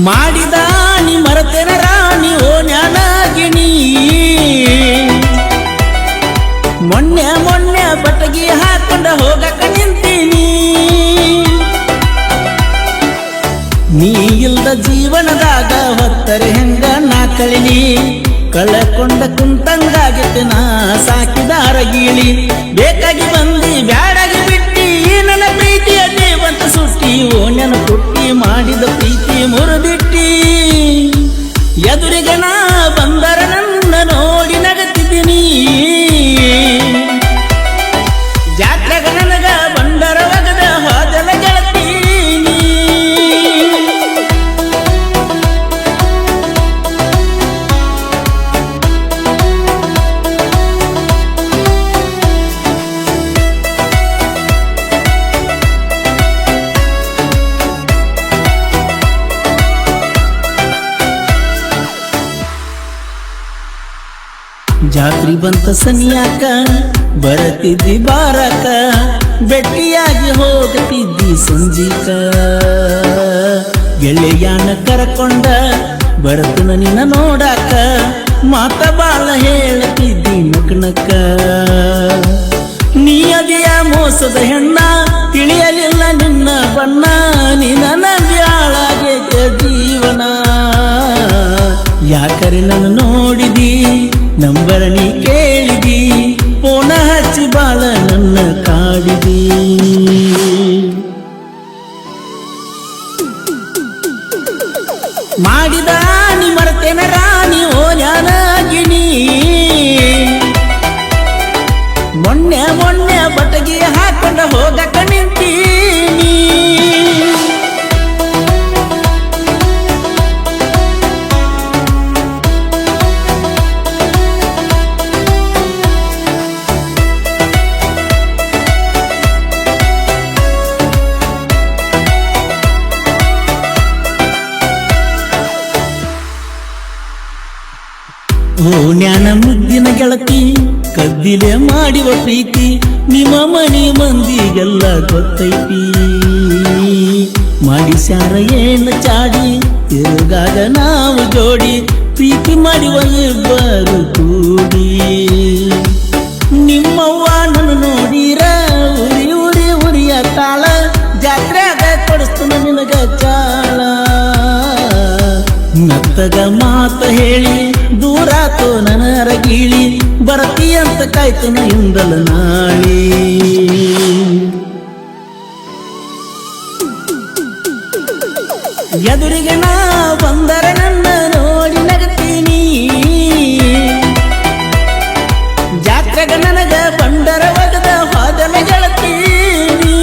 ಮಾಡಿದ ನೀ ಮರತೆನ ರಾಣಿ ಓ ಜ್ಞಾನಗಿಣಿ ಮೊನ್ನೆ ಬಟಗಿ ಹಾಕೊಂಡ ಹೋಗಕ ನಿಂತೀನಿ ನೀ ಇಲ್ದ ಜೀವನದಾಗ ಹೊತ್ತರೆ ಹೆಂಗ ನಾ ಕಳಿಲಿ ಕಳಕೊಂಡ ಕುಂತಂಗಾಗಿತ್ತು ನಾ ಸಾಕಿದ ಅರಗಿಳಿ ಬೇಕಾಗಿ ಬಂದಿ ಬ್ಯಾಡಾಗಿ ಬಿಟ್ಟಿ ನನ್ನ ಪ್ರೀತಿಯ ದೇವಂತ ಸುಟ್ಟಿ ಓ ನೆನ ಪುಟ್ಟಿ ಮಾಡಿದ ಪ್ರೀತಿ ಮುರಿದಿಟ್ಟಿ ಎದುರಿಗೆ ನಾ ಬಂದರ ನನ್ನ ನೋಡಿ ನಗತಿದ್ದೀನಿ ಜಾತ್ರೆಗ ನನಗ ಬಂದರ ಒಗದ ಹೋದಲ ಗೆಳತೀನಿ ಜಾತ್ರಿ ಬಂತ ಸನಿಯಾಕ ಬರತಿದ್ದಿ ಬಾರಕ ಬೆಟ್ಟಿಯಾಗಿ ಹೋಗತಿದ್ದಿ ಸಂಜಿಕ ಗೆಳೆಯಾನ ಕರಕೊಂಡ ಬರತನ ನಿನ್ನ ನೋಡಾಕ ಮಾತ ಬಾಳ ಹೇಳತಿದ್ದಿ ನಕನಕ ನೀ ಅದಿಯ ಮೋಸದ ಹೆಣ್ಣ ತಿಳಿಯಲಿಲ್ಲ ನಿನ್ನ ಬಣ್ಣ ನಿನ್ನ ಬ್ಯಾಳಾಗೇತ ಜೀವನ ಯಾಕರೆ ನನ್ನ ನೋಡಿದಿ ನಂಬರ ನೀ ಕೇಳಿದಿ ಪೋನ ಹಚ್ಚಿ ಬಾಳ ನನ್ನ ಕಾಡಿದಿ ಮಾಡಿದ ನೀ ಮರತೆನ ರಾಣಿ ಓ ಜ್ಞಾನಗಿಣಿ ಮೊನ್ನೆ ಬಟಗಿ ಹಾಕೊಂಡ ಹೋಗಕ ನಿಂತೀನಿ ಓ ಜ್ಞಾನ ಮುದ್ದಿನ ಗೆಳತಿ ಕದ್ದಿಲೆ ಮಾಡಿವ ಪ್ರೀತಿ ನಿಮ್ಮ ಮನಿ ಮಂದಿಗೆಲ್ಲ ಗೊತ್ತೈತಿ ಮಾಡಿಸ್ಯಾರ ಏನ ಚಾಡಿ ತಿರುಗಾಗ ನಾವು ಜೋಡಿ ಪ್ರೀತಿ ಮಾಡುವ ಇಬ್ಬರು ಕೂಡಿ ನಿಮ್ಮವ್ವ ನನ್ನ ನೋಡಿರ ಉರಿಯ ತಾಳ ಜಾತ್ರೆಗ ಕೊಡಿಸ್ತಾನ ನಿನಗ ಚಾಳ ನತ್ತಗ ಮಾತ ಹೇಳಿ ದೂರಾತೋ ನನರ ಗೀಳಿ ಬರತಿ ಅಂತ ಕಾಯ್ತನ ಇಂದಲ ನಾಳಿ ಎದುರಿಗೆ ನಾ ಬಂದರ ನನ್ನ ನೋಡಿ ನಗತೀನಿ ಜಾತ್ರೆಗ ನನಗ ಬಂಡರ ಒಗದ ಹೋದಲ ಗೆಳತೀನಿ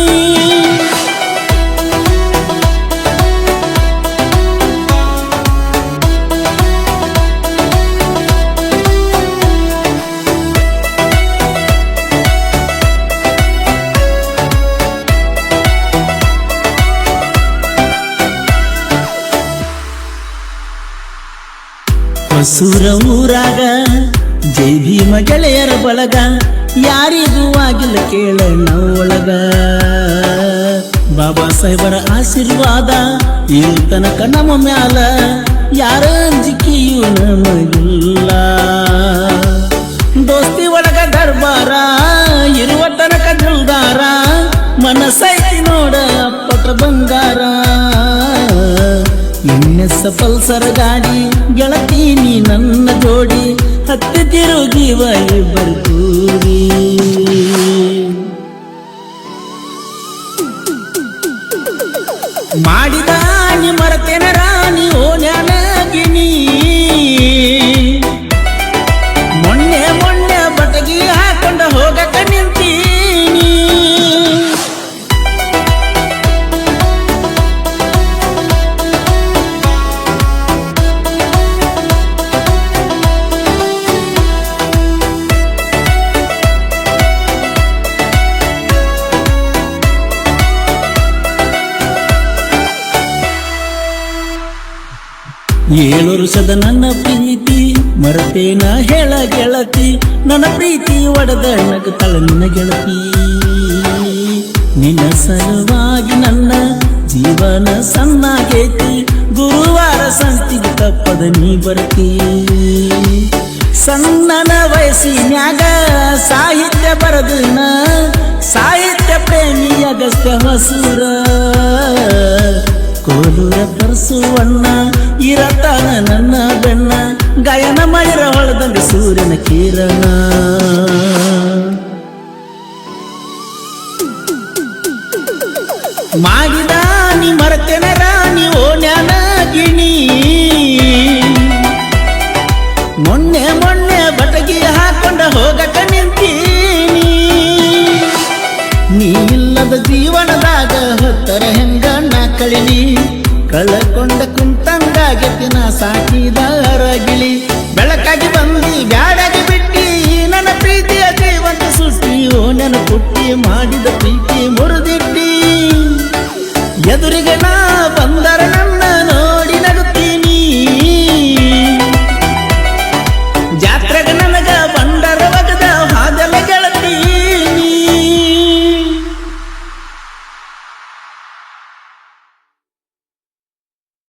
ಹೊಸೂರ ಊರಾಗ ಜೈ ಭೀಮ ಗೆಳೆಯರ ಬಳಗ ಯಾರಿಗೂ ಆಗಿಲ್ಲ ಕೇಳ ಒಳಗ ಬಾಬಾ ಸಾಹೇಬರ ಆಶೀರ್ವಾದ ಇಲ್ ತನಕ ನಮ್ಮ ಮ್ಯಾಲ ಯಾರ ಅಂಜಿಕೆಯೂ ನಮಗಿಲ್ಲ ದೋಸ್ತಿ ಒಳಗ ದರ್ಬಾರ ಇರುವ ತನಕ ಜಲ್ದಾರ ಮನಸ್ಸೈತಿ ನೋಡ ಅಪ್ಪಟ ಬಂಗಾರ ಎನ್ನೆಸ ಪಲ್ಸರ ಗಾಡಿ ಗೆಳತೀನಿ ನನ್ನ ಜೋಡಿ ಹತ್ತಿ ತಿರುಗಿವ ಇಬ್ಬರು ಕೂಡಿ ಮಾಡಿದ ನೀ ಮರತೆನ ರಾಣಿ ಓ ಜ್ಞಾನಗಿಣಿ ಮೊನ್ನೆ ಬಟಗಿ ಹಾಕೊಂಡ ಹೋಗಕ ನಿಂತೀನಿ ಏಳು ವರ್ಷದ ನನ್ನ ಪ್ರೀತಿ ಮರತೇನ ಹೇಳ ಗೆಳತಿ ನನ್ನ ಪ್ರೀತಿ ಒಡೆದ ನಗತಳ ನಿನ್ನ ಗೆಳತಿ ನಿನ್ನ ಸಲುವಾಗಿ ನನ್ನ ಜೀವನ ಸಣ್ಣಾಗೈತಿ ಗುರುವಾರ ಸಂತಿಗೆ ತಪ್ಪದ ನೀ ಬರ್ತೀ ಸಣ್ಣನ ವಯಸ್ಸಿನ್ಯಾಗ ಸಾಹಿತ್ಯ ಬರದನ ಸಾಹಿತ್ಯ ಪ್ರೇಮಿ ಅಗಸ್ತ್ಯ ಹೊಸೂರ ಕೋಲೂರ ಪರಸುವಣ್ಣ ಇರತಾನ ನನ್ನ ಬೆನ್ನ ಗಾಯನ ಮಾಡಿರ ಹೊಳದಂಗ ಸೂರ್ಯನ ಕಿರಣ ಮಾಡಿದ ನೀ ಮರತೇನ